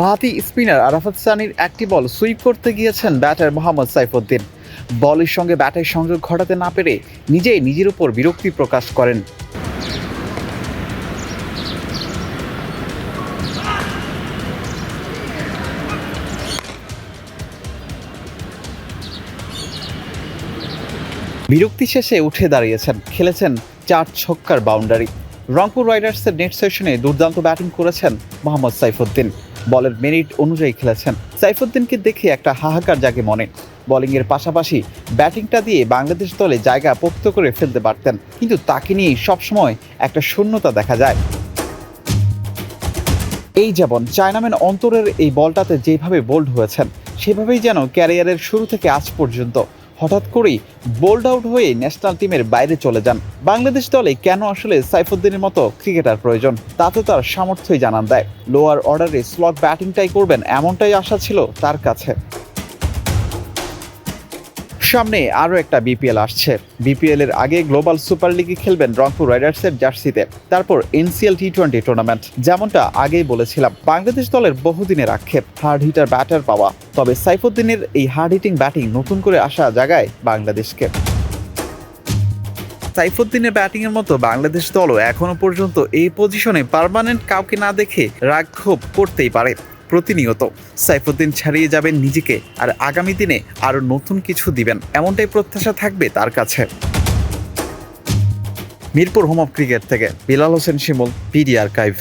বাঁহাতি স্পিনার আরাফাত সানির একটি বল সুইপ করতে গিয়েছেন ব্যাটার মোহাম্মদ সাইফুদ্দিন। বলের সঙ্গে ব্যাটের সংযোগ ঘটাতে না পেরে নিজের উপর বিরক্তি প্রকাশ করেন। বিরক্তি শেষে উঠে দাঁড়িয়েছেন, খেলেছেন 4 ছক্কার বাউন্ডারি। রংপুর রাইডার্সের নেট সেশনে দুর্দান্ত ব্যাটিং করেছেন মোহাম্মদ সাইফুদ্দিন। বলের মেরিট অনুযায়ী খেলেছেন। সাইফুদ্দিনকে দেখে একটা হাহাকার জাগে মনে। বোলিংয়ের পাশাপাশি ব্যাটিংটা দিয়ে বাংলাদেশ দলে জায়গা পোক্ত করে ফেলতে পারতেন, কিন্তু তাকে নিয়েই সবসময় একটা শূন্যতা দেখা যায়। এই যেমন চায়নাম্যান অন্তরের এই বলটাতে যেভাবে বোল্ড হয়েছেন, সেভাবেই যেন ক্যারিয়ারের শুরু থেকে আজ পর্যন্ত হঠাৎ করেই বোল্ড আউট হয়ে ন্যাশনাল টিমের বাইরে চলে যান। বাংলাদেশ দলে কেন আসলে সাইফুদ্দিনের মতো ক্রিকেটার প্রয়োজন, তা তো তার সামর্থ্যই জানান দেয়। লোয়ার অর্ডারে স্লট ব্যাটিংটাই করবেন, এমনটাই আশা ছিল তার কাছে। সামনে আরও একটা বিপিএল আসছে। বিপিএল এর আগে গ্লোবাল সুপার লিগে খেলবেন রংপুর রাইডার্সের জার্সিতে, তারপর এনসিএল টি-20 টুর্নামেন্ট। যেমনটা আগেই বলেছিলাম, বাংলাদেশ দলের বহুদিনের আক্ষেপ হার্ড হিটার ব্যাটার পাওয়া। তবে সাইফুদ্দিনের এই হার্ড হিটিং ব্যাটিং নতুন করে আসা জায়গায় বাংলাদেশকে। সাইফুদ্দিনের ব্যাটিংয়ের মতো বাংলাদেশ দলও এখনো পর্যন্ত এই পজিশনে পার্মানেন্ট কাউকে না দেখে রাগ ক্ষোভ করতেই পারে প্রতিনিয়ত। সাইফুদ্দিন ছাড়িয়ে যাবেন নিজেকে, আর আগামী দিনে আরও নতুন কিছু দিবেন, এমনটাই প্রত্যাশা থাকবে তার কাছে। মিরপুর হোম অফ ক্রিকেট থেকে বিলাল হোসেন শিমুল, পিডি আর্কাইভ।